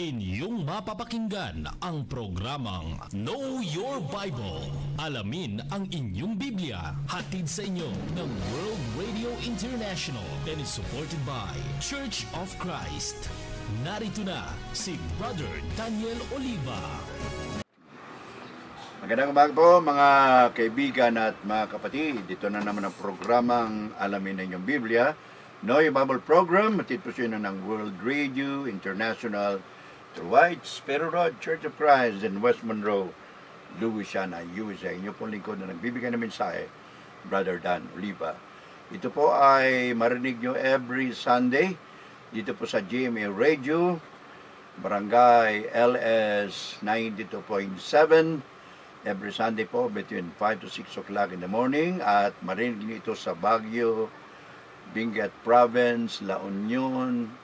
Inyong mapapakinggan ang programang Know Your Bible. Alamin ang inyong Biblia. Hatid sa inyo ng World Radio International and is supported by Church of Christ. Narito na si Brother Daniel Oliva. Magandang umaga po mga kaibigan at mga kapatid. Dito na naman ang programang Alamin ang inyong Biblia. Know Your Bible program. Matid po siya ng World Radio International to White Sparrow Road, Church of Christ in West Monroe, Louisiana, USA. Inyo pong lingkod na nagbibigay ng mensahe, Brother Dan Oliva. Ito po ay marinig nyo every Sunday dito po sa GMA Radio, Barangay LS 92.7, every Sunday po between 5 to 6 o'clock in the morning, at marinig nyo ito sa Baguio, Benguet Province, La Union.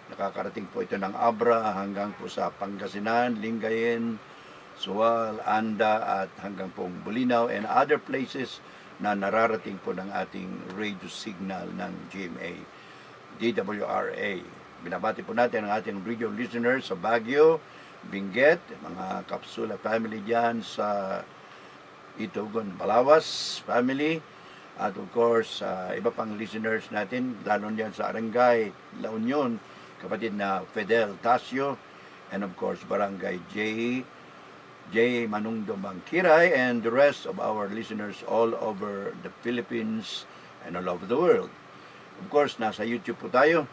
Nakakarating po ito ng Abra hanggang po sa Pangasinan, Lingayen, Sual, Anda at hanggang pong Bulinaw and other places na nararating po ng ating radio signal ng GMA, DWRA. Binabati po natin ang ating radio listeners sa Baguio, Benguet, mga Kapsula family dyan sa Itugon, Balawas family, at of course iba pang listeners natin, lalo dyan sa Arangay, La Union, kapatid na Fidel Tasio, and of course Barangay J. Manungdo Bangkiray, and the rest of our listeners all over the Philippines and all over the world. Of course, nasa YouTube po tayo,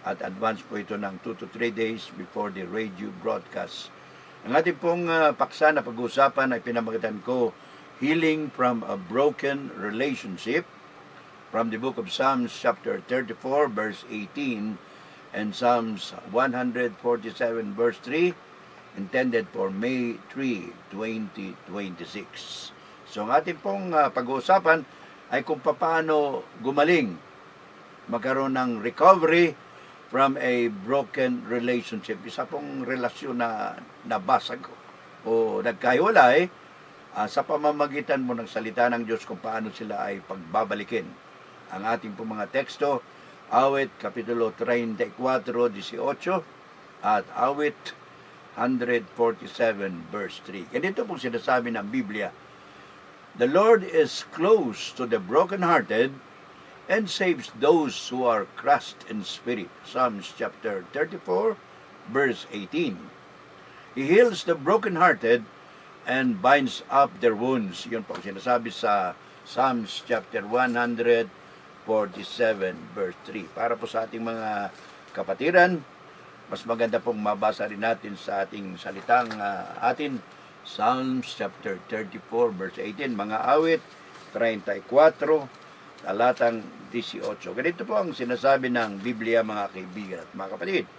at advance po ito ng 2 to 3 days before the radio broadcast. Ang ating pong paksa na pag-uusapan ay pinamagitan ko, Healing from a Broken Relationship, from the book of Psalms chapter 34 verse 18, and Psalms 147 verse 3, intended for May 3, 2026. So ang ating pong pag-uusapan ay kung paano gumaling, magkaroon ng recovery from a broken relationship. Isa pong relasyon na nabasag o nagkahiwalay, sa pamamagitan mo ng salita ng Diyos kung paano sila ay pagbabalikin. Ang ating pong mga teksto, Awit Kapitulo 34, 18 at Awit 147 verse 3. Ganito pong sinasabi ng Biblia, The Lord is close to the brokenhearted and saves those who are crushed in spirit. Psalms chapter 34 verse 18. He heals the brokenhearted and binds up their wounds. Yun po sinasabi sa Psalms chapter 147 verse 3. Para po sa ating mga kapatiran, mas maganda pong mabasa rin natin sa ating salitang atin, Psalms chapter 34 verse 18, mga awit 34, talatang 18. Ganito po ang sinasabi ng Biblia, mga kaibigan at mga kapatid.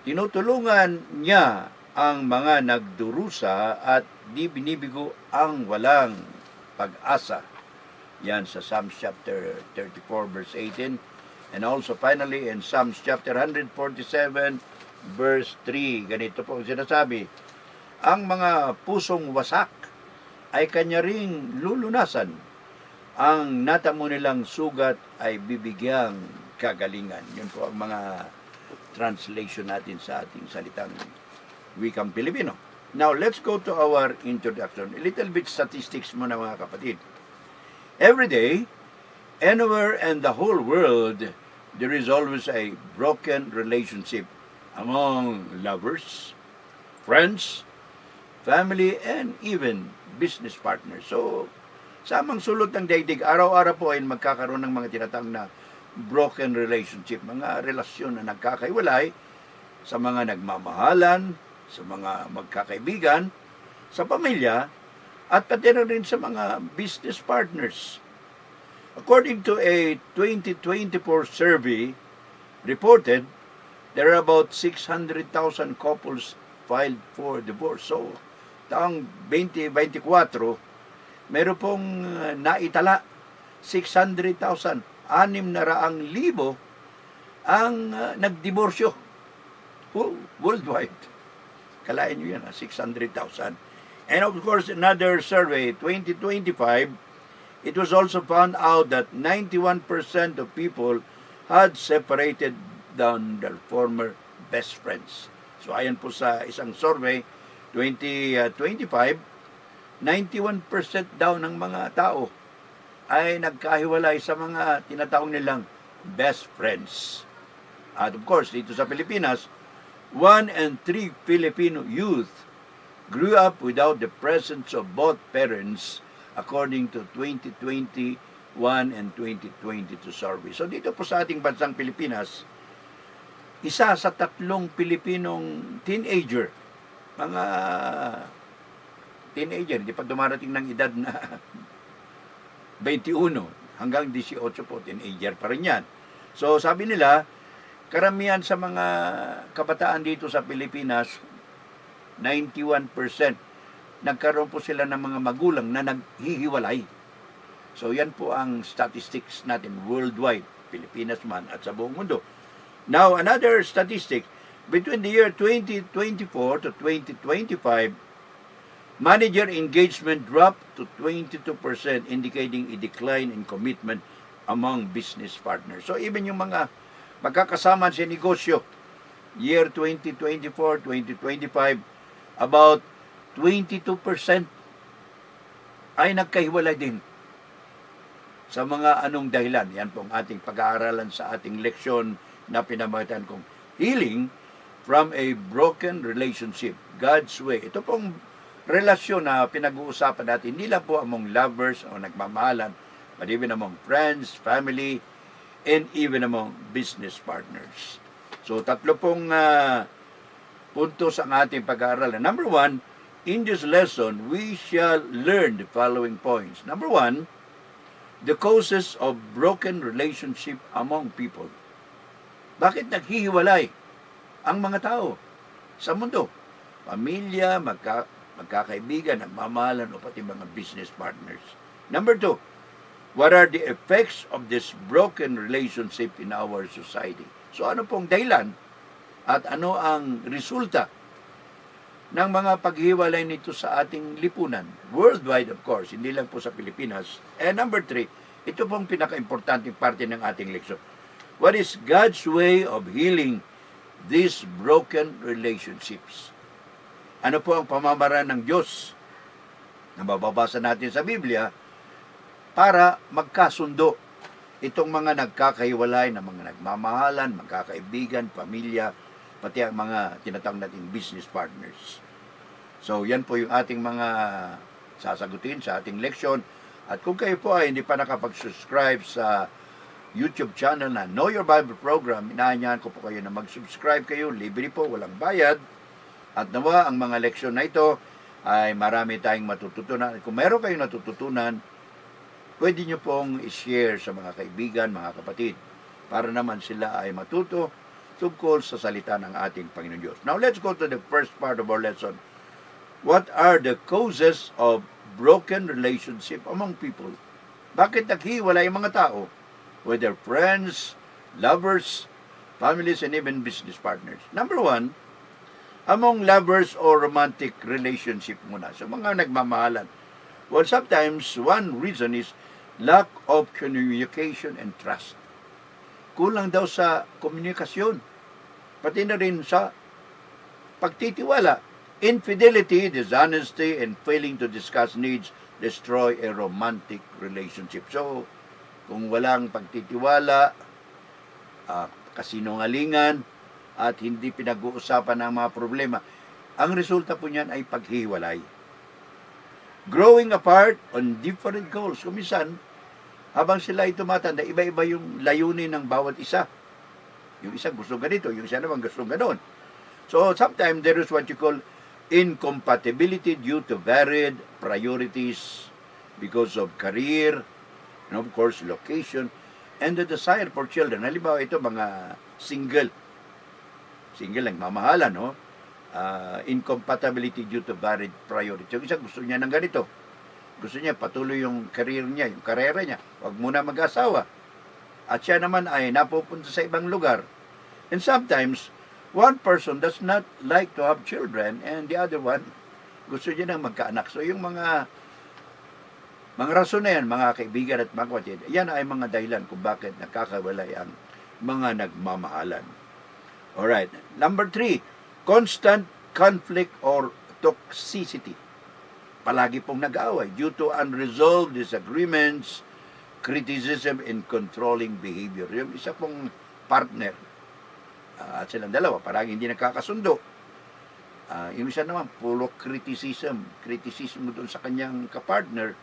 Tinutulungan niya ang mga nagdurusa at di binibigo ang walang pag-asa. Yan sa Psalms chapter 34 verse 18. And also finally in Psalms chapter 147 verse 3. Ganito po sinasabi, ang mga pusong wasak ay kanya ring lulunasan. Ang natamo nilang sugat ay bibigyang kagalingan. Yun po ang mga translation natin sa ating salitang wikang Pilipino. Now let's go to our introduction. A little bit statistics muna, mga kapatid. Every day, anywhere in the whole world, there is always a broken relationship among lovers, friends, family, and even business partners. So, sa amang sulot ng daigdig, araw-araw po ay magkakaroon ng mga tinatawag na broken relationship, mga relasyon na nagkakaiwalay sa mga nagmamahalan, sa mga magkakaibigan, sa pamilya, at pati na rin sa mga business partners. According to a 2024 survey reported, there are about 600,000 couples filed for divorce. So, taong 2024, meron pong naitala 600,000, 600,000 ang nagdiborsyo worldwide. Kalain nyo yan, 600,000. And of course, another survey, 2025, it was also found out that 91% of people had separated than their former best friends. So ayon po sa isang survey, 2025, 91% daw ng mga tao ay nagkahiwalay sa mga tinatawag nilang best friends. At of course, dito sa Pilipinas, 1 in 3 Filipino youth grew up without the presence of both parents according to 2021 and 2022 survey. So dito po sa ating bansang Pilipinas, isa sa 3 Pilipinong teenager, mga teenager, hindi pa dumarating ng edad na 21 hanggang 18 po, teenager pa rin yan. So sabi nila, karamihan sa mga kabataan dito sa Pilipinas, 91%, nagkaroon po sila ng mga magulang na naghihiwalay. So yan po ang statistics natin worldwide, Pilipinas man at sa buong mundo. Now, another statistic, between the year 2024 to 2025, manager engagement dropped to 22%, indicating a decline in commitment among business partners. So even yung mga magkakasama sa negosyo, year 2024, 2025, about 22% ay nagkahiwalay din. Sa mga anong dahilan, yan pong ating pag-aaralan sa ating leksyon na pinamagatan kong Healing from a Broken Relationship, God's Way. Ito pong relasyon na pinag-uusapan natin, hindi lang po among lovers o nagmamahalan, but even among friends, family, and even among business partners. So, 3 pong puntos ang ating pag-aaralan. Number 1, in this lesson, we shall learn the following points. Number 1, the causes of broken relationship among people. Bakit naghihiwalay ang mga tao sa mundo? Pamilya, magkakaibigan, nagmamahalan o pati mga business partners. Number 2, what are the effects of this broken relationship in our society? So ano pong dahilan at ano ang resulta ng mga paghiwalay nito sa ating lipunan? Worldwide, of course, hindi lang po sa Pilipinas. And number 3, ito pong pinaka-importanting parte ng ating leksyon. What is God's way of healing these broken relationships? Ano po ang pamamaraan ng Diyos na mababasa natin sa Biblia para magkasundo itong mga nagkakahiwalay na mga nagmamahalan, magkakaibigan, pamilya, pati ang mga tinatawag nating business partners. So, yan po yung ating mga sasagutin sa ating leksyon. At kung kayo po ay hindi pa nakapag-subscribe sa YouTube channel na Know Your Bible Program, inaanyahan ko po kayo na mag-subscribe kayo. Libre po, walang bayad. At nawa, ang mga leksyon na ito ay marami tayong matututunan. Kung meron kayong natututunan, pwede nyo pong i-share sa mga kaibigan, mga kapatid, para naman sila ay matuto tungkol sa salita ng ating Panginoon Diyos. Now, let's go to the first part of our lesson. What are the causes of broken relationship among people? Bakit naghiwalay ang mga tao? Whether friends, lovers, families, and even business partners. Number 1, among lovers or romantic relationship muna. So, mga nagmamahalan. Well, sometimes, one reason is lack of communication and trust. Kulang daw sa komunikasyon. Pati na rin sa pagtitiwala. Infidelity, dishonesty, and failing to discuss needs destroy a romantic relationship. So, kung walang pagtitiwala, kasinungalingan, at hindi pinag-uusapan ng mga problema, ang resulta po niyan ay paghiwalay. Growing apart on different goals. Kumisan, habang sila ay tumatanda, iba-iba yung layunin ng bawat isa. Yung isa gusto ganito, yung isa naman gusto ganon. So, sometimes there is what you call incompatibility due to varied priorities because of career, and of course, location, and the desire for children. Halimbawa, ito mga single nagmamahalan, no? Incompatibility due to varied priorities. Yung isa gusto niya ng ganito. Gusto niya patuloy yung career niya, yung karera niya. Huwag muna mag-asawa. At siya naman ay napupunta sa ibang lugar. And sometimes, one person does not like to have children and the other one gusto niya nang magkaanak. So yung mga rason na yan, mga kaibigan at mga kapatid, yan ay mga dahilan kung bakit nakakawalay ang mga nagmamahalan. Alright. Number 3, constant conflict or toxicity. Palagi pong nag-aaway due to unresolved disagreements, criticism, and controlling behavior. Yung isa pong partner, at silang dalawa, parang hindi nakakasundo. Yung isa naman, puro criticism doon sa kanyang kapartner,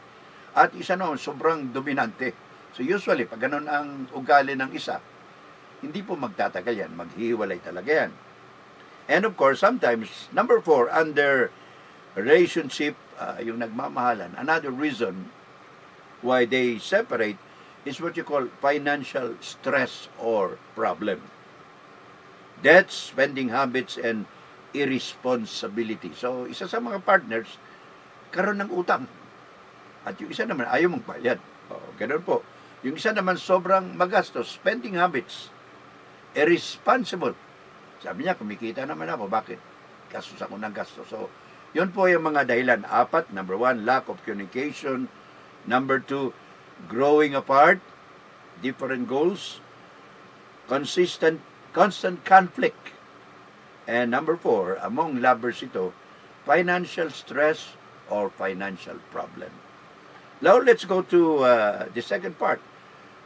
at isa naman, sobrang dominante. So usually, pag ganun ang ugali ng isa, hindi po magtatagal yan, maghihiwalay talaga yan. And of course, sometimes, number 4, under relationship, yung nagmamahalan, another reason why they separate is what you call financial stress or problem. Debt, spending habits, and irresponsibility. So, isa sa mga partners, karoon ng utang. At yung isa naman, ayaw mong bayad. Ganun po. Yung isa naman, sobrang magastos, spending habits, irresponsible. Sabi niya, kumikita naman ako. Bakit? Gastos ako ng gastos. So, yun po yung mga dahilan. 4, number 1, lack of communication. Number 2, growing apart, different goals, constant conflict. And number 4, among lovers ito, financial stress or financial problem. Now, let's go to the second part.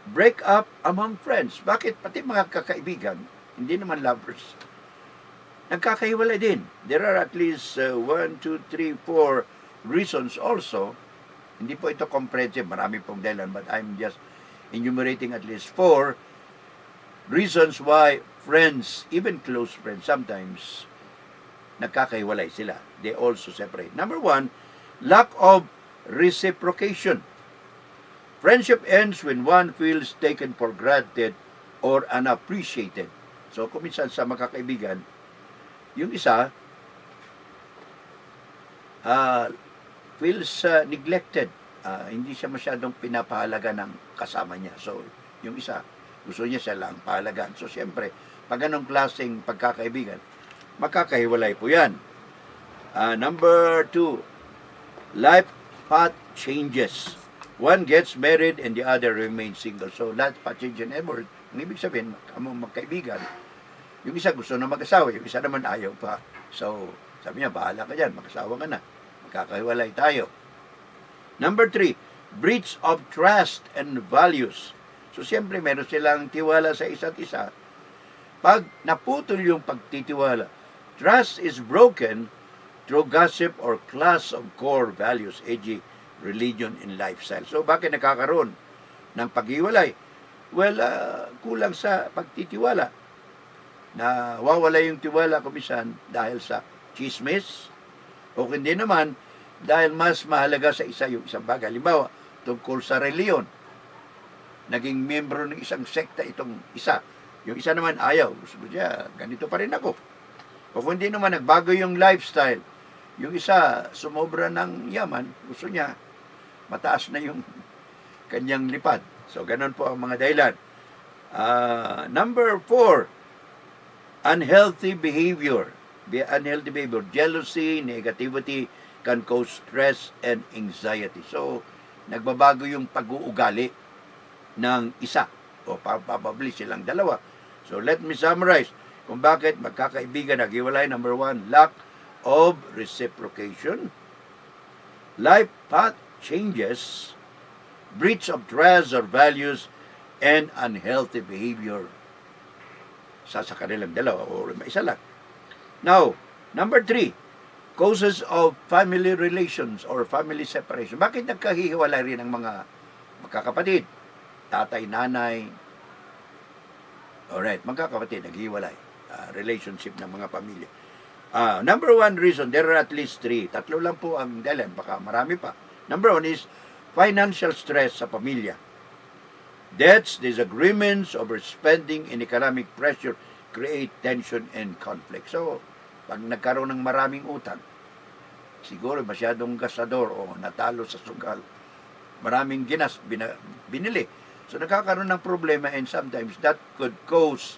Break up among friends. Bakit? Pati mga kakaibigan, hindi naman lovers, nagkakahiwalay din. There are at least 1, 2, 3, 4 reasons also. Hindi po ito comprehensive, marami pong dahilan, but I'm just enumerating at least 4 reasons why friends, even close friends, sometimes nagkakahiwalay sila. They also separate. Number 1, lack of reciprocation. Friendship ends when one feels taken for granted or unappreciated. So, kung minsan sa magkakaibigan, yung isa feels neglected. Hindi siya masyadong pinapahalaga ng kasama niya. So, yung isa, gusto niya siya lang pahalagaan. So, siyempre, pag ganong klaseng pagkakaibigan, makakahiwalay po yan. Number 2, life path changes. One gets married and the other remains single. So, life path changes ever. Ang ibig sabihin, among magkaibigan, yung isa gusto na mag-asawa, yung isa naman ayaw pa. So, sabi niya, bahala ka dyan, mag-asawa ka na. Magkakahiwalay tayo. Number 3, breach of trust and values. So, siyempre, meron silang tiwala sa isa't isa. Pag naputol yung pagtitiwala, trust is broken through gossip or clash of core values, e.g., religion and lifestyle. So, bakit nakakaroon ng paghiwalay? Well, kulang sa pagtitiwala. Nawawala yung tiwala kumisan dahil sa chismis, o hindi naman dahil mas mahalaga sa isa yung isang bagay. Halimbawa, tungkol sa reliyon. Naging membro ng isang sekta itong isa. Yung isa naman ayaw. Gusto niya, ganito pa rin ako. O kung hindi naman nagbago yung lifestyle. Yung isa sumobra ng yaman. Gusto niya, mataas na yung kanyang lipad. So, ganun po ang mga dahilan. Number 4, unhealthy behavior. Unhealthy behavior. Jealousy, negativity can cause stress and anxiety. So, nagbabago yung pag-uugali ng isa. O probably silang dalawa. So, let me summarize kung bakit magkakaibigan naghiwalay. Number 1, lack of reciprocation. Life path changes. Breach of trust or values, and unhealthy behavior sa kanilang dalawa o isa lang. Now, number 3, causes of family relations or family separation. Bakit nagkahihiwalay rin ang mga magkakapatid? Tatay, nanay. Alright, magkakapatid, naghihiwalay. Relationship ng mga pamilya. Number 1 reason, there are at least 3. 3 lang po ang dahilan, baka marami pa. Number 1 is financial stress sa pamilya. Debts, disagreements, overspending, and economic pressure create tension and conflict. So, pag nagkaroon ng maraming utang, siguro masyadong gastador o natalo sa sugal, maraming binili. So, nagkakaroon ng problema, and sometimes that could cause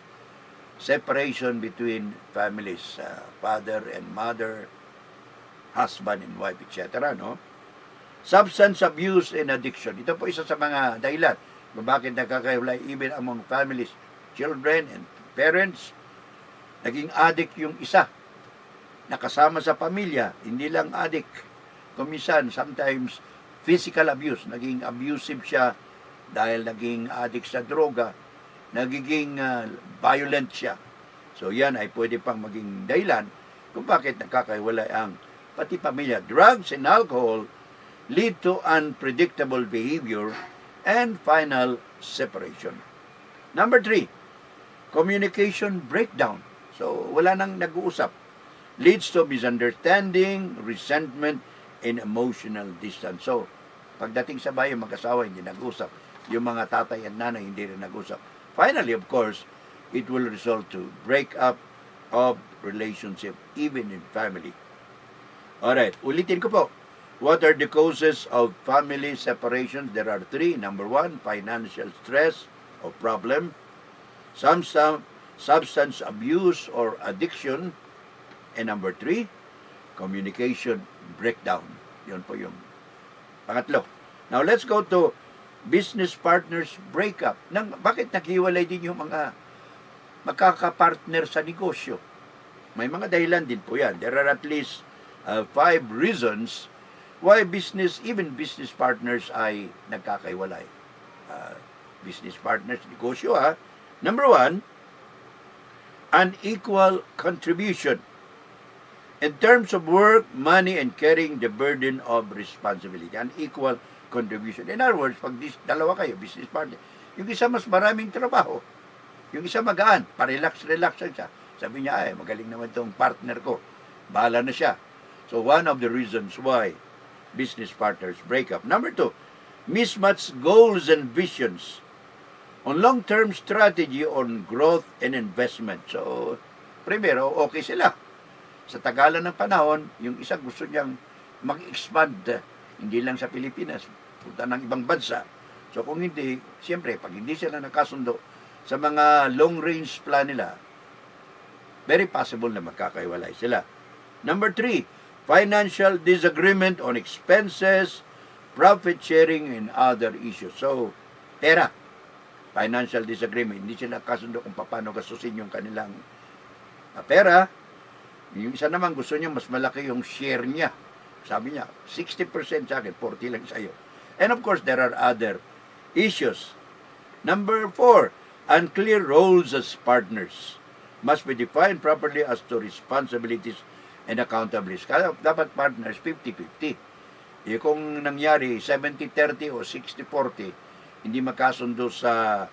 separation between families, father and mother, husband and wife, etc. No? Substance abuse and addiction. Ito po isa sa mga dahilan kung bakit nagkakahiwalay even among families, children and parents. naging addict yung isa, nakasama sa pamilya, hindi lang addict, kumisan, sometimes physical abuse, naging abusive siya dahil naging addict sa droga, nagiging violent siya. So yan ay pwede pang maging dahilan kung bakit nakakahiwalay ang pati pamilya. Drugs and alcohol lead to unpredictable behavior and final separation. Number 3, communication breakdown. So wala nang nag-uusap. Leads to misunderstanding, resentment, and emotional distance. So, pagdating sa bahay, mag-asawa hindi nag-usap. Yung mga tatay at nanay hindi rin nag-usap. Finally, of course, it will result to break up of relationship, even in family. Alright, ulitin ko po. What are the causes of family separation? There are 3. Number 1, financial stress or problem. Some substance abuse or addiction. And number 3, communication breakdown. Yun po yung pangatlo. Now, let's go to business partners breakup. Bakit naghiwalay din yung mga magkakapartner sa negosyo? May mga dahilan din po yan. There are at least 5 reasons why even business partners ay nagkakahiwalay. Business partners, negosyo Number 1, unequal contribution. In terms of work, money, and carrying the burden of responsibility. Unequal contribution. In other words, pag dalawa kayo, business partner, yung isa mas maraming trabaho. Yung isa magaan, pa-relax lang siya. Sabi niya, magaling naman itong partner ko. Bahala na siya. So, one of the reasons why business partners break up. Number 2, mismatched goals and visions on long-term strategy on growth and investment. So, primero, okay sila. Sa tagalan ng panahon, yung isa gusto niyang mag-expand, hindi lang sa Pilipinas, punta ng ibang bansa. So kung hindi, siyempre, pag hindi sila nakasundo sa mga long-range plan nila, very possible na magkakaiwalay sila. Number 3, financial disagreement on expenses, profit sharing, and other issues. So, pera, financial disagreement, hindi sila kasundo kung paano gastusin yung kanilang pera. Yung isa naman gusto niya mas malaki yung share niya. Sabi niya, 60% sa akin, 40 lang sa'yo. And of course, there are other issues. Number 4, unclear roles as partners must be defined properly as to responsibilities and accountabilities. Kaya dapat partners 50-50. Kung nangyari 70-30 o 60-40, hindi magkasundo sa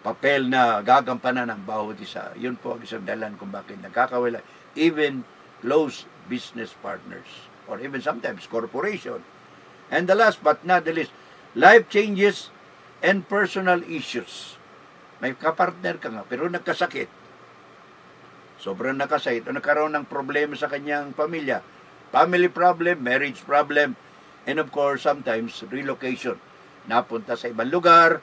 papel na gagampanan ng bawat isa. Yun po ang isang dahilan kung bakit nagkakawala. Even close business partners or even sometimes corporation. And the last but not the least, life changes and personal issues. May kapartner ka nga pero nagkasakit. Sobrang nakasakit o nagkaroon ng problema sa kanyang pamilya. Family problem, marriage problem, and of course sometimes relocation. Napunta sa ibang lugar,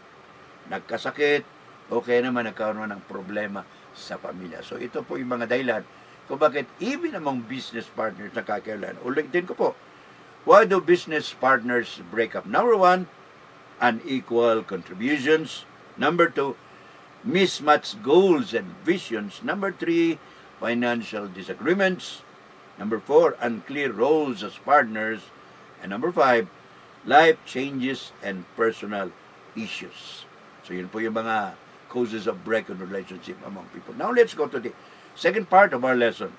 nagkasakit, okay naman nagkaroon ng problema sa pamilya. So ito po yung mga dahilan kung bakit even among business partners nakakailan. Ulitin ko po, why do business partners break up? Number 1, unequal contributions. Number 2, mismatched goals and visions. Number 3, financial disagreements. Number 4, unclear roles as partners. And number 5, life changes and personal issues. So yun po yung mga causes of broken relationship among people. Now let's go to the second part of our lesson.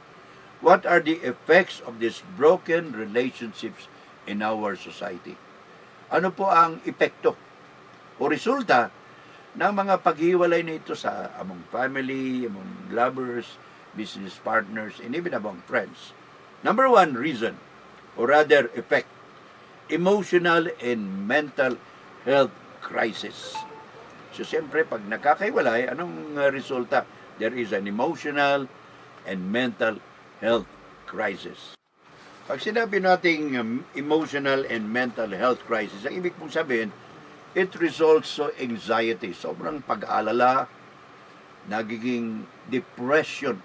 What are the effects of these broken relationships in our society? Ano po ang epekto o resulta ng mga paghiwalay na ito sa among family, among lovers, business partners, and even among friends? Number 1 reason, or rather effect, emotional and mental health crisis. So, siyempre, pag nakakaiwalay, anong resulta? There is an emotional and mental health crisis. Pag sinabi nating emotional and mental health crisis, ang ibig pong sabihin, it results sa anxiety. Sobrang pag-alala, nagiging depression,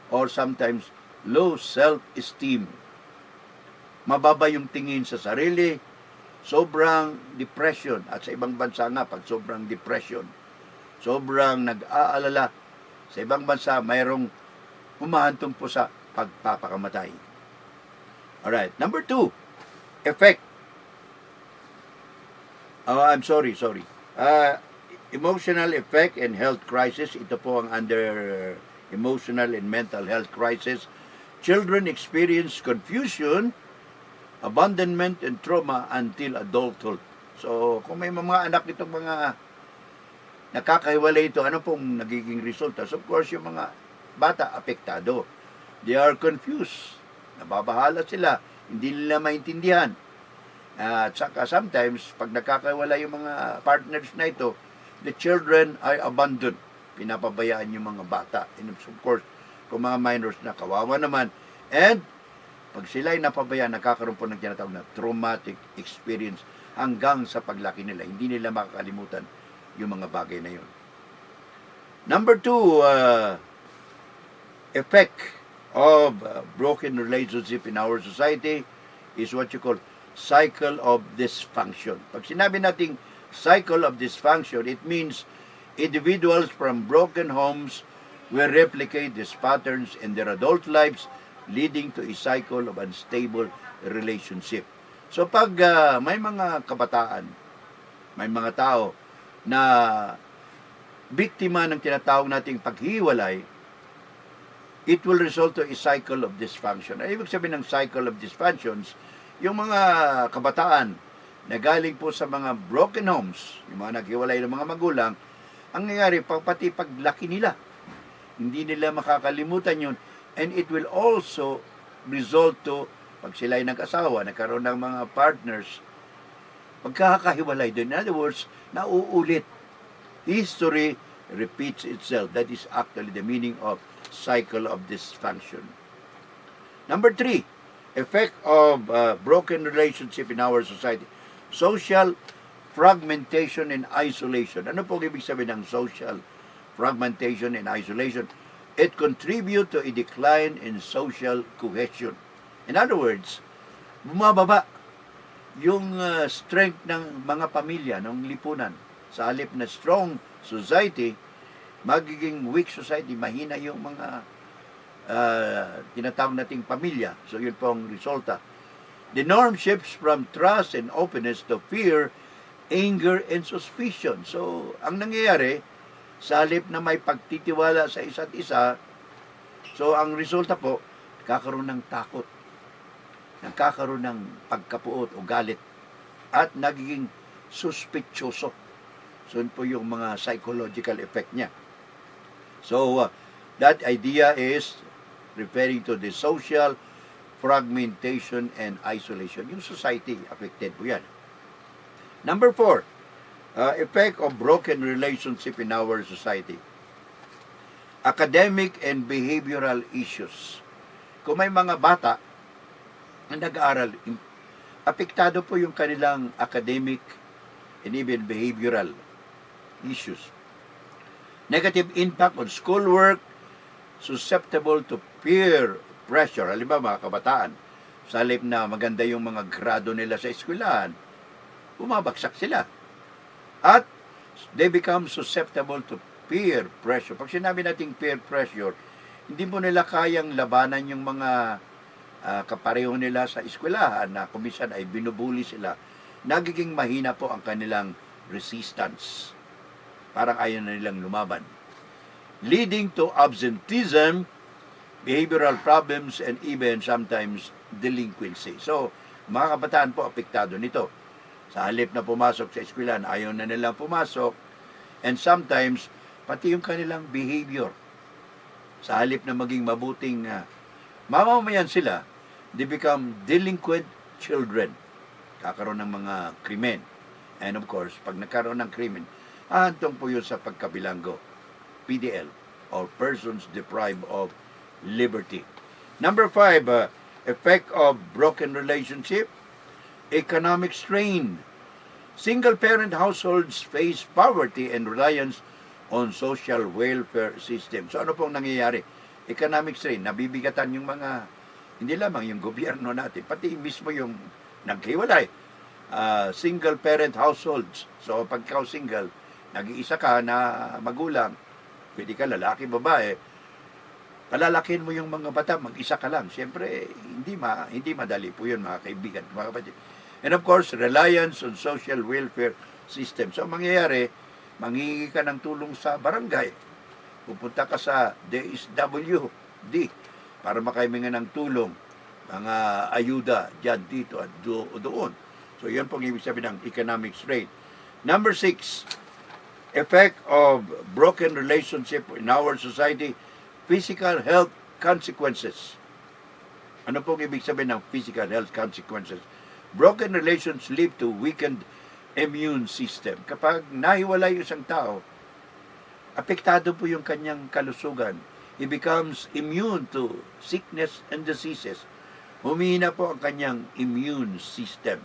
or sometimes low self-esteem. Mababa yung tingin sa sarili, sobrang depression. At sa ibang bansa nga, pag sobrang depression, sobrang nag-aalala, Sa ibang bansa, mayroong humahantong po sa pagpapakamatay. Alright. Number 2, effect. I'm sorry. Emotional effect and health crisis. Ito po ang under emotional and mental health crisis. Children experience confusion, abandonment, and trauma until adulthood. So, kung may mga anak itong mga nakakahiwalay ito, ano pong nagiging resulta? So, of course, yung mga bata apektado. They are confused. Nababahala sila. Hindi nila maintindihan. At saka sometimes, pag nakakawala yung mga partners na ito, the children are abandoned. Pinapabayaan yung mga bata. And of course, kung mga minors na kawawa naman. And pag sila ay napabayaan, nakakaroon po ng tinatawag na traumatic experience hanggang sa paglaki nila. Hindi nila makakalimutan yung mga bagay na yun. Number 2, effect of broken relationship in our society is what you call cycle of dysfunction. Pag sinabi nating cycle of dysfunction, it means individuals from broken homes will replicate these patterns in their adult lives, leading to a cycle of unstable relationship. So pag may mga kabataan, may mga tao na biktima ng tinatawag nating paghiwalay, it will result to a cycle of dysfunction. Ay, ibig sabihin ng cycle of dysfunctions, yung mga kabataan na galing po sa mga broken homes, yung mga naghiwalay ng mga magulang, ang nangyayari, pati paglaki nila, hindi nila makakalimutan yun. And it will also result to, pag sila ay nag-asawa, nagkaroon ng mga partners, pagkakahiwalay din. In other words, nauulit. History repeats itself. That is actually the meaning of cycle of dysfunction. Number 3, effect of broken relationship in our society. Social fragmentation and isolation. Ano po ibig sabihin ng social fragmentation and isolation? It contributes to a decline in social cohesion. In other words, bumababa yung strength ng mga pamilya, ng lipunan. Sa halip na strong society, magiging weak society, mahina yung mga tinatawag nating pamilya. So yun po ang resulta. The norm shifts from trust and openness to fear, anger, and suspicion. So ang nangyayari, sa halip na may pagtitiwala sa isa't isa, so ang resulta po, kakaroon ng takot, nagkakaroon ng pagkapuot o galit, at nagiging suspityoso. So yun po yung mga psychological effect niya. So that idea is referring to the social fragmentation and isolation. Yung society, affected po yan. Number 4, effect of broken relationship in our society. Academic and behavioral issues. Kung may mga bata na nag-aaral, apektado po yung kanilang academic and even behavioral issues. Negative impact on schoolwork, susceptible to peer pressure. Halimbawa, mga kabataan, sa halip na maganda yung mga grado nila sa eskwelahan, bumabagsak sila. At they become susceptible to peer pressure. Pag sinabi nating peer pressure, hindi mo nila kayang labanan yung mga kapareho nila sa eskwelahan na kumisan ay binubuli sila. Nagiging mahina po ang kanilang resistance. Parang ayaw na nilang lumaban. Leading to absenteeism, behavioral problems, and even sometimes delinquency. So, mga kabataan po apektado nito. Sa halip na pumasok sa eskwelahan, ayaw na nilang pumasok. And sometimes, pati yung kanilang behavior. Sa halip na maging mabuting mamamayan sila, they become delinquent children. Kakaroon ng mga krimen. And of course, pag nagkaroon ng krimen, ahantong po yun sa pagkabilanggo, PDL, or persons deprived of liberty. Number 5, effect of broken relationship, economic strain. Single-parent households face poverty and reliance on social welfare system. So ano pong nangyayari? Economic strain, nabibigatan yung mga, hindi lamang yung gobyerno natin, pati mismo yung naghiwalay. Single-parent households. So pag ikaw single, nag-iisa ka na magulang, Pwede ka lalaki, babae. Palalakihin mo yung mga bata, mag-isa ka lang. Siyempre, hindi madali po yun, mga kaibigan, mga kapatid. And of course, reliance on social welfare system. So, ang mangyayari, manghingi ka ng tulong sa barangay. Pupunta ka sa DSWD para makaimingan ng tulong, mga ayuda dyan, dito at doon. So, yan pong ibig sabihin ng economic strain. Number 6, effect of broken relationship in our society, physical health consequences. Ano pong ibig sabihin ng physical health consequences? Broken relations lead to weakened immune system. Kapag nahiwalay isang tao, apektado po yung kanyang kalusugan. He becomes immune to sickness and diseases. Humihina po ang kanyang immune system.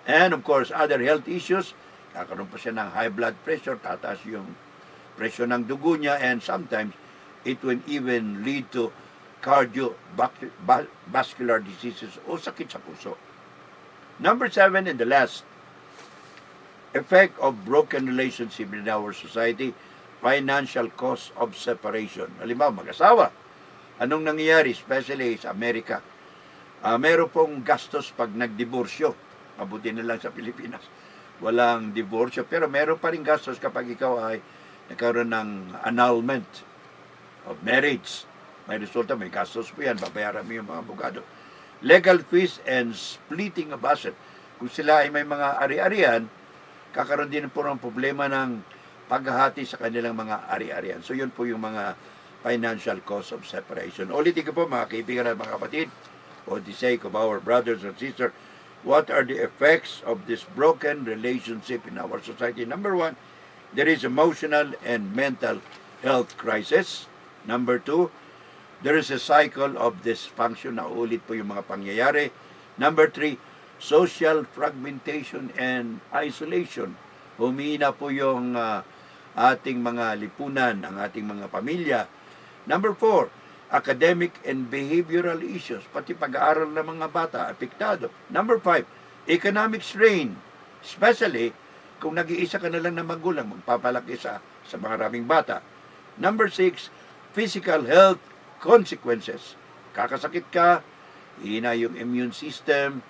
And of course, other health issues, kakaroon pa siya ng high blood pressure, tataas yung presyo ng dugo niya, and sometimes it will even lead to cardiovascular diseases o sakit sa puso. Number 7 and the last, effect of broken relationship in our society, financial cost of separation. Halimbawa, mag-asawa. Anong nangyayari, especially sa Amerika? Meron pong gastos pag nagdiborsyo. Mabuti na lang sa Pilipinas. Walang diborsyo, pero meron pa rin gastos kapag ikaw ay nagkaroon ng annulment of marriage. May resulta, may gastos po yan. Babayaran mo yung mga abogado. Legal fees and splitting of asset. Kung sila ay may mga ari-arian, kakaroon din po ng problema ng paghahati sa kanilang mga ari-arian. So, yun po yung mga financial cost of separation. Ulitin ko po, mga kaibigan at mga kapatid, for the sake of our brothers and sisters, what are the effects of this broken relationship in our society? Number 1, there is emotional and mental health crisis. Number 2, there is a cycle of dysfunction. Naulit po yung mga pangyayari. Number 3, social fragmentation and isolation. Humina po yung ating mga lipunan, ang ating mga pamilya. Number 4, academic and behavioral issues, pati pag-aaral ng mga bata, apektado. Number 5, economic strain, especially kung nag-iisa ka na lang na magulang, magpapalaki sa maraming bata. Number 6, physical health consequences. Kakasakit ka, hina yung immune system,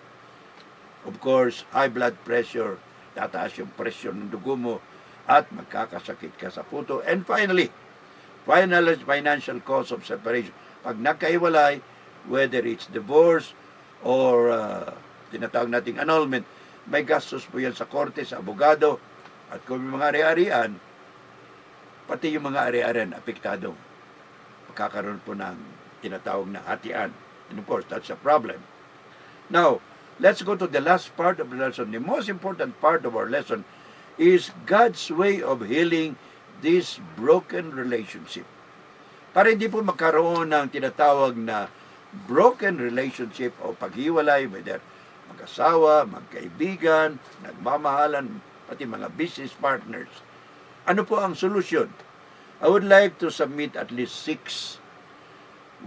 of course, high blood pressure, tataas yung presyon ng dugo mo, at magkakasakit ka sa puto. And finally, financial cost of separation. Pag nagkahiwalay, whether it's divorce or tinatawag nating annulment, may gastos po yan sa korte, sa abogado, at kung may mga ari-arian, pati yung mga ari-arian apektado. Magkakaroon po ng tinatawag na hatian. And of course, that's a problem. Now, let's go to the last part of the lesson. The most important part of our lesson is God's way of healing this broken relationship. Para hindi po magkaroon ng tinatawag na broken relationship o paghiwalay, whether mag-asawa, magkaibigan, nagmamahalan, pati mga business partners. Ano po ang solusyon? I would like to submit at least 6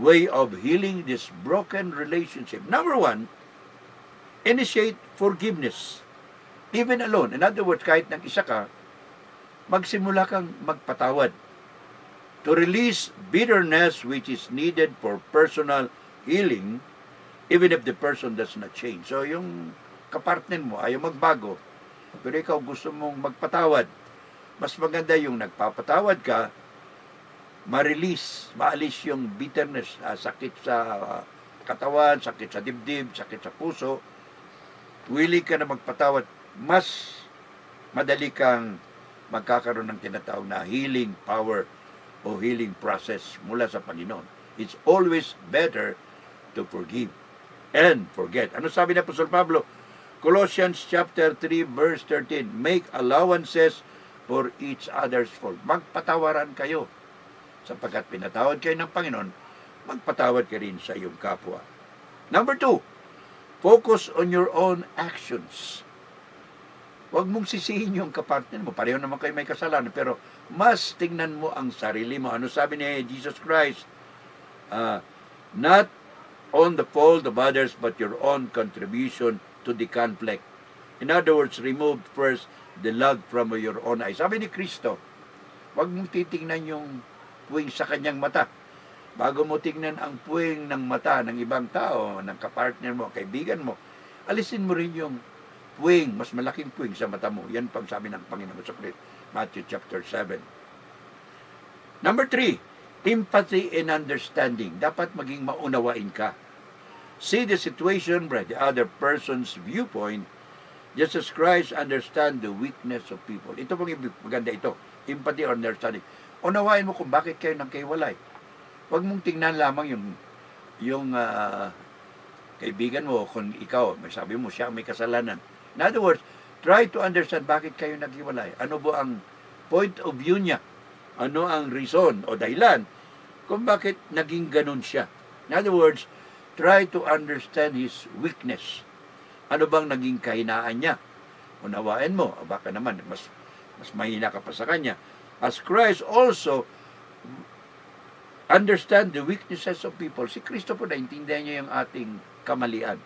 way of healing this broken relationship. Number 1, initiate forgiveness. Even alone. In other words, kahit nang isa ka, magsimula kang magpatawad. To release bitterness which is needed for personal healing, even if the person does not change. So, yung kapartner mo ayaw magbago, pero ikaw gusto mong magpatawad. Mas maganda yung nagpapatawad ka, maalis yung bitterness, sakit sa katawan, sakit sa dibdib, sakit sa puso. Willing ka na magpatawad, mas madali kang magkakaroon ng tinatawag na healing power o healing process mula sa Panginoon. It's always better to forgive and forget. Ano sabi ni Apostol Pablo? Colossians chapter 3 verse 13, make allowances for each other's fault. Magpatawaran kayo. Sapagkat pinatawad kayo ng Panginoon, magpatawad ka rin sa iyong kapwa. Number 2, focus on your own actions. Huwag mong sisihin yung kapartner mo. Pareho naman kayo may kasalanan. Pero mas tingnan mo ang sarili mo. Ano sabi ni Jesus Christ? Not on the fault of others, but your own contribution to the conflict. In other words, remove first the log from your own eye. Sabi ni Kristo, Huwag mong titingnan yung puwing sa kanyang mata. Bago mo tingnan ang puwing ng mata ng ibang tao, ng kapartner mo, kaibigan mo, alisin mo rin yung puwing, mas malaking puwing sa mata mo. Yan pang sabi ng Panginoon sa Matthew chapter 7. Number 3, empathy and understanding. Dapat maging maunawain ka. See the situation by the other person's viewpoint. Jesus Christ understand the weakness of people. Ito pong maganda ito. Empathy or understanding. Unawain mo kung bakit kayo nagkahiwalay. Huwag mong tingnan lamang yung kaibigan mo kung ikaw, may sabi mo siya may kasalanan. In other words, try to understand bakit kayo naghiwalay. Ano ba ang point of view niya? Ano ang reason o dahilan kung bakit naging ganun siya? In other words, try to understand his weakness. Ano bang naging kahinaan niya? Unawain mo, baka naman mas mahina ka pa sa kanya. As Christ also understand the weaknesses of people. Si Kristo po naintindihan niya yung ating kamalian.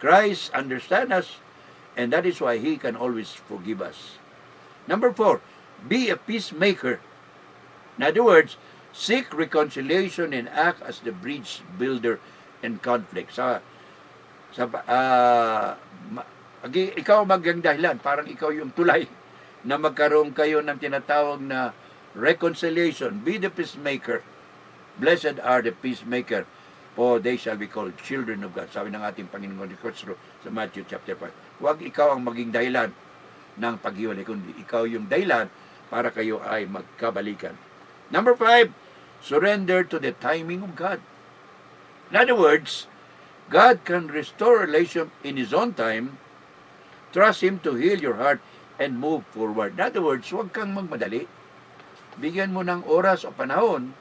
Christ understands us, and that is why He can always forgive us. Number 4, be a peacemaker. In other words, seek reconciliation and act as the bridge builder in conflict. Ikaw maging dahilan, parang ikaw yung tulay na magkaroon kayo ng tinatawag na reconciliation. Be the peacemaker. Blessed are the peacemaker, for they shall be called children of God. Sabi ng ating Panginoon Kristo sa Matthew chapter 5. Huwag ikaw ang maging dahilan ng paghiwalay, kundi ikaw yung dahilan para kayo ay magkabalikan. Number 5, surrender to the timing of God. In other words, God can restore relation in His own time. Trust Him to heal your heart and move forward. In other words, huwag kang magmadali. Bigyan mo ng oras o panahon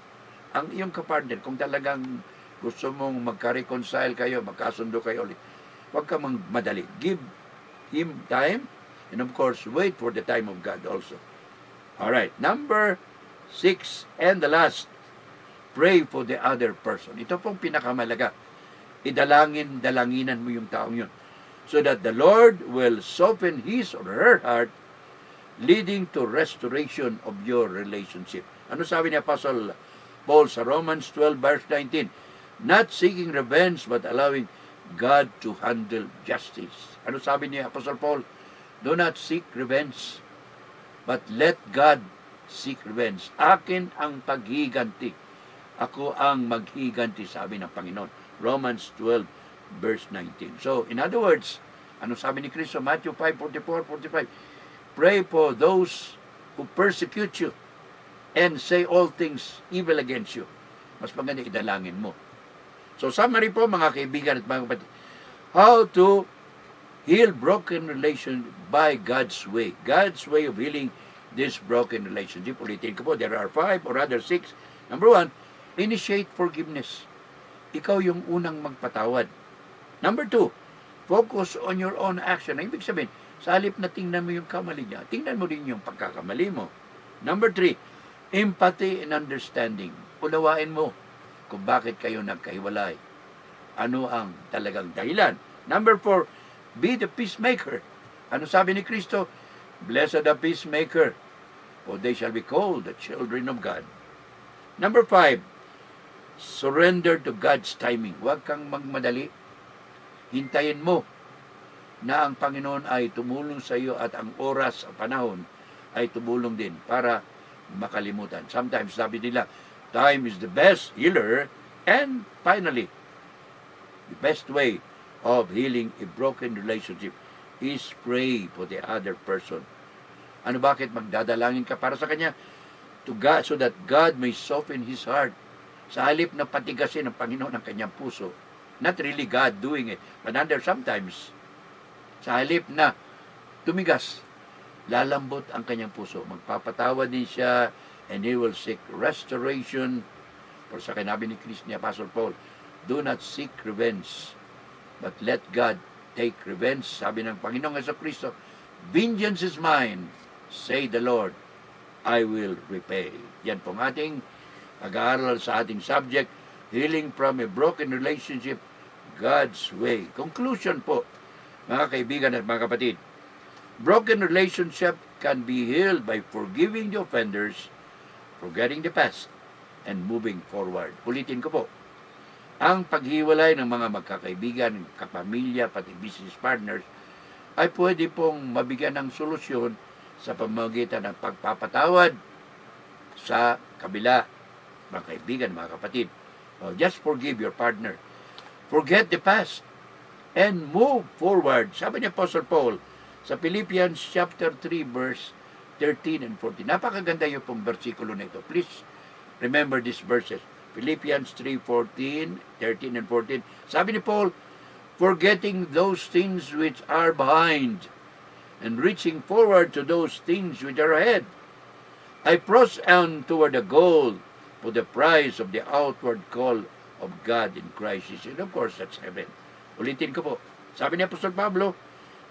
ang iyong kapartner. Kung talagang gusto mong magka-reconcile kayo, magkasundo kayo ulit, huwag kang magmadali. Give Him time, and of course, wait for the time of God also. Alright, number 6 and the last, pray for the other person. Ito pong pinakamalaga. Dalanginan mo yung taong yun, so that the Lord will soften his or her heart, leading to restoration of your relationship. Ano sabi ni Apostle Paul sa Romans 12 verse 19? Not seeking revenge, but allowing God to handle justice. Ano sabi ni Apostle Paul? Do not seek revenge, but let God seek revenge. Akin ang paghiganti. Ako ang maghiganti, sabi ng Panginoon. Romans 12 verse 19. So, in other words, ano sabi ni Kristo? Matthew 5:44-45. Pray for those who persecute you and say all things evil against you. Mas maganda idalangin mo. So, summary po mga kaibigan at mga kapatid. How to heal broken relation by God's way. God's way of healing this broken relationship. Ulitin ko po, there are 5 or rather 6. Number 1, initiate forgiveness. Ikaw yung unang magpatawad. Number 2, focus on your own action. Ibig sabihin, sa halip na tingnan mo yung kamali niya, tingnan mo din yung pagkakamali mo. Number 3, empathy and understanding. Unawain mo kung bakit kayo nagkahiwalay. Ano ang talagang dahilan. Number 4, be the peacemaker. Ano sabi ni Kristo? Blessed the peacemaker, for they shall be called the children of God. Number 5, surrender to God's timing. Huwag kang magmadali. Hintayin mo na ang Panginoon ay tumulong sa iyo at ang oras, ang panahon ay tumulong din para makalimutan. Sometimes sabi nila, time is the best healer. And finally, the best way of healing a broken relationship is pray for the other person. Ano bakit magdadalangin ka para sa kanya? To God, so that God may soften his heart. Sa halip na patigasin ng Panginoon ang kanyang puso. Not really God doing it, but sometimes, sa halip na tumigas, lalambot ang kanyang puso. Magpapatawad din siya, and he will seek restoration. Or sa kinabi ni Christ ni Apostle Paul, do not seek revenge, but let God take revenge. Sabi ng Panginoong Jesucristo, vengeance is mine, say the Lord, I will repay. Yan pong ating pag-aaral sa ating subject, healing from a broken relationship, God's way. Conclusion po, mga kaibigan at mga kapatid, broken relationship can be healed by forgiving the offenders forgetting the past, and moving forward. Ulitin ko po, ang paghiwalay ng mga magkakaibigan, kapamilya, pati business partners, ay pwede pong mabigyan ng solusyon sa pamamagitan ng pagpapatawad sa kabila, mga kaibigan, mga kapatid. Just forgive your partner. Forget the past and move forward. Sabi ni Apostle Paul sa Philippians chapter 3 verse 13 and 14. Napakaganda yung pong versikulo na ito. Please remember these verses. Philippians 3:14, 13 and 14. Sabi ni Paul, forgetting those things which are behind and reaching forward to those things which are ahead, I press on toward the goal for the prize of the outward call of God in Christ Jesus. And of course, that's heaven. Ulitin ko po. Sabi ni Apostol Pablo,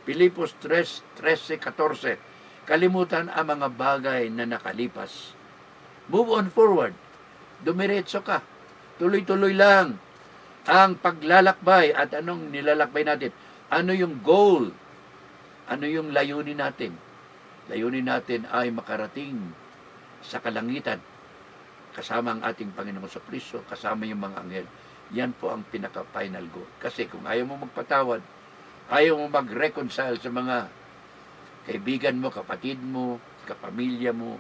Filipos 3:13-14, kalimutan ang mga bagay na nakalipas. Move on forward. Dumiretso ka. Tuloy-tuloy lang ang paglalakbay. At anong nilalakbay natin? Ano yung goal? Ano yung layunin natin? Layunin natin ay makarating sa kalangitan kasama ang ating Panginoon sa Kristo, kasama yung mga anghel. Yan po ang pinaka-final goal. Kasi kung ayaw mo magpatawad, ayaw mo mag-reconcile sa mga kaibigan mo, kapatid mo, kapamilya mo,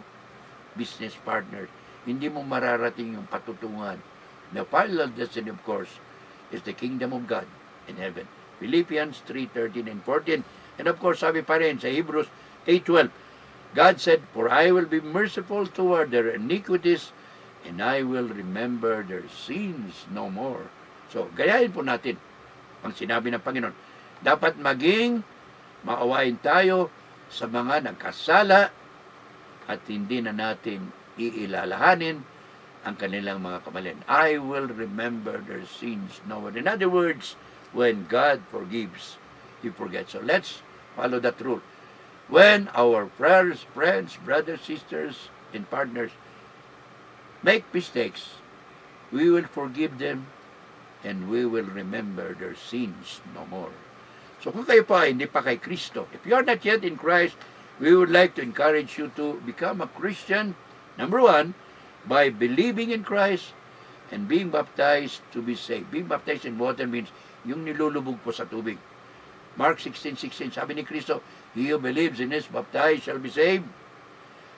business partner, hindi mo mararating yung patutungan. The final destiny, of course, is the kingdom of God in heaven. Philippians 3:13 and 14. And of course, sabi pa rin sa Hebrews 8:12, God said, for I will be merciful toward their iniquities, and I will remember their sins no more. So, gayahin po natin ang sinabi ng Panginoon. Dapat maging maawain tayo sa mga nagkasala at hindi na natin iilalahanin ang kanilang mga kamalian. I will remember their sins no more. In other words, when God forgives, He forgets. So let's follow that rule. When our friends, brothers, sisters, and partners make mistakes, we will forgive them and we will remember their sins no more. So kung kayo pa hindi pa kay Kristo, if you are not yet in Christ, we would like to encourage you to become a Christian, number one, by believing in Christ and being baptized to be saved. Being baptized in water means yung nilulubog po sa tubig. Mark 16:16, sabi ni Kristo, he who believes and is baptized shall be saved.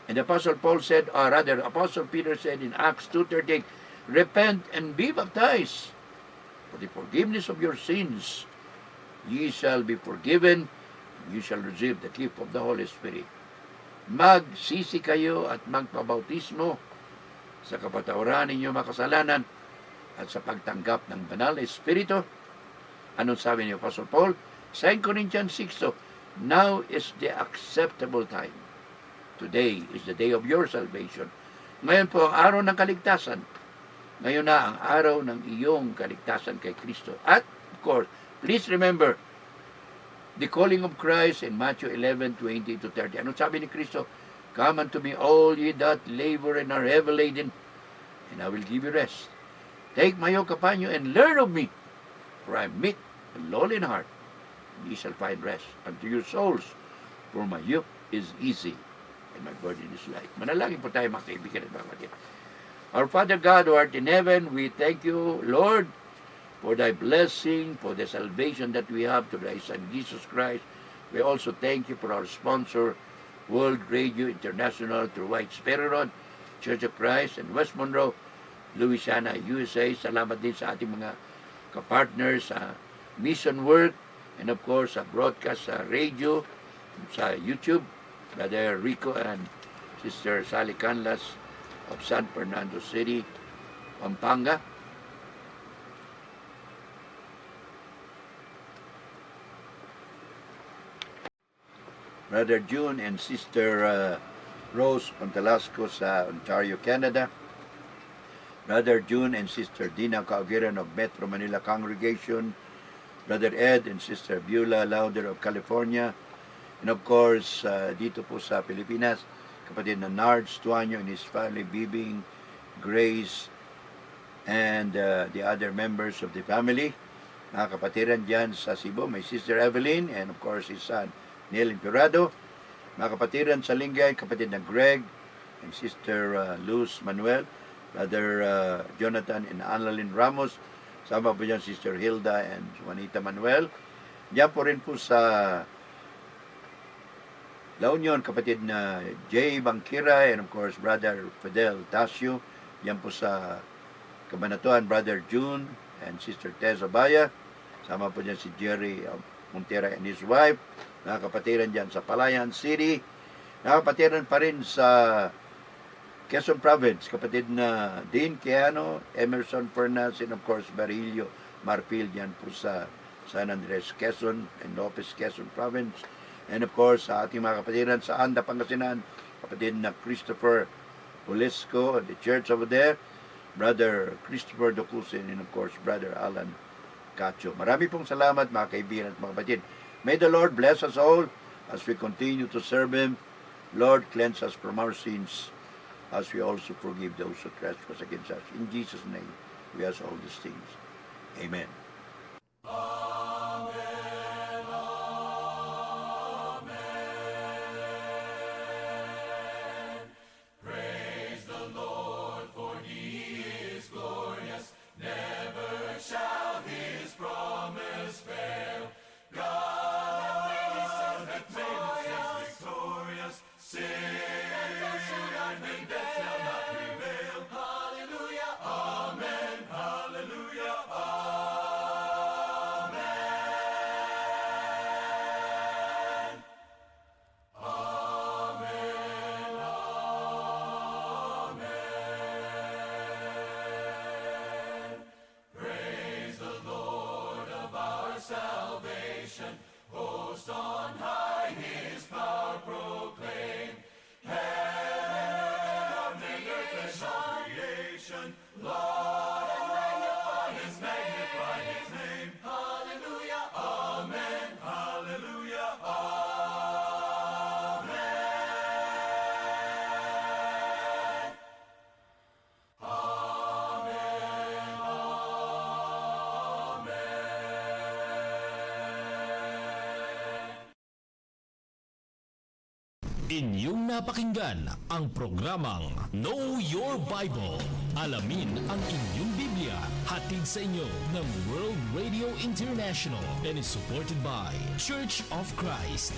And Apostle Paul said, or rather, Apostle Peter said in Acts 2:38, repent and be baptized for the forgiveness of your sins. Ye shall be forgiven, and you shall receive the gift of the Holy Spirit. Magsisi kayo at magpabautismo sa kapatawaran ninyo mga kasalanan at sa pagtanggap ng banal na Espiritu. Anong sabi ni Apostle Paul? 2 Corinthians 6, now is the acceptable time. Today is the day of your salvation. Ngayon po ang araw ng kaligtasan. Ngayon na ang araw ng iyong kaligtasan kay Kristo. At, of course, please remember the calling of Christ in Matthew 11:20-30. Ano sabi ni Kristo? Come unto me, all ye that labor and are heavy laden, and I will give you rest. Take my yoke upon you and learn of me, for I am meek and lowly in heart, and ye shall find rest unto your souls, for my yoke is easy and my burden is light. Manalangin po tayo mga kaibigan at mga kapatid. Our Father God who art in heaven, we thank you, Lord, for thy blessing, for the salvation that we have through thy Son, Jesus Christ. We also thank you for our sponsor, World Radio International, through White Sparrow Road, Church of Christ, and West Monroe, Louisiana, USA. Salamat din sa ating mga kapartners sa mission work, and of course, sa broadcast sa radio, sa YouTube, Brother Rico and Sister Sally Canlas of San Fernando City, Pampanga. Brother June and Sister Rose Contalasco sa Ontario, Canada. Brother June and Sister Dina Caugiran of Metro Manila Congregation. Brother Ed and Sister Beulah Lauder of California. And of course, dito po sa Pilipinas, kapatid na Nards Tuanyo and his family, Bibing, Grace, and the other members of the family. Mga kapatiran dyan sa Cebu, may Sister Evelyn, and of course his son, Neil Impurado. Mga kapatiran sa Lingay, kapatid na Greg, and Sister Luz Manuel, Brother Jonathan and Annalyn Ramos, sama po dyan Sister Hilda and Juanita Manuel. Diyan po rin po sa La Union, kapatid na Jay Bangkira, and of course, Brother Fidel Tasio. Yan po sa Cabanatuan, Brother June and Sister Teza Baya. Sama po dyan si Jerry Montera and his wife. Nakakapatiran dyan sa Palayan City. Nakakapatiran pa rin sa Quezon Province, kapatid na Dean Quijano, Emerson Fernandez, and of course, Barillo Marfil, yan po sa San Andres, Quezon, and Lopez, Quezon Province. And of course, sa ating mga kapatiran sa Anda, Pangasinan, kapatid na Christopher Polesco, the church over there, Brother Christopher Docusin, and of course, Brother Alan Cacho. Marami pong salamat mga kaibigan at mga kapatid. May the Lord bless us all as we continue to serve Him. Lord, cleanse us from our sins as we also forgive those who trespass against us. In Jesus' name, we ask all these things. Amen. Inyong napakinggan ang programang Know Your Bible. Alamin ang inyong Biblia. Hatid sa inyo ng World Radio International and is supported by Church of Christ.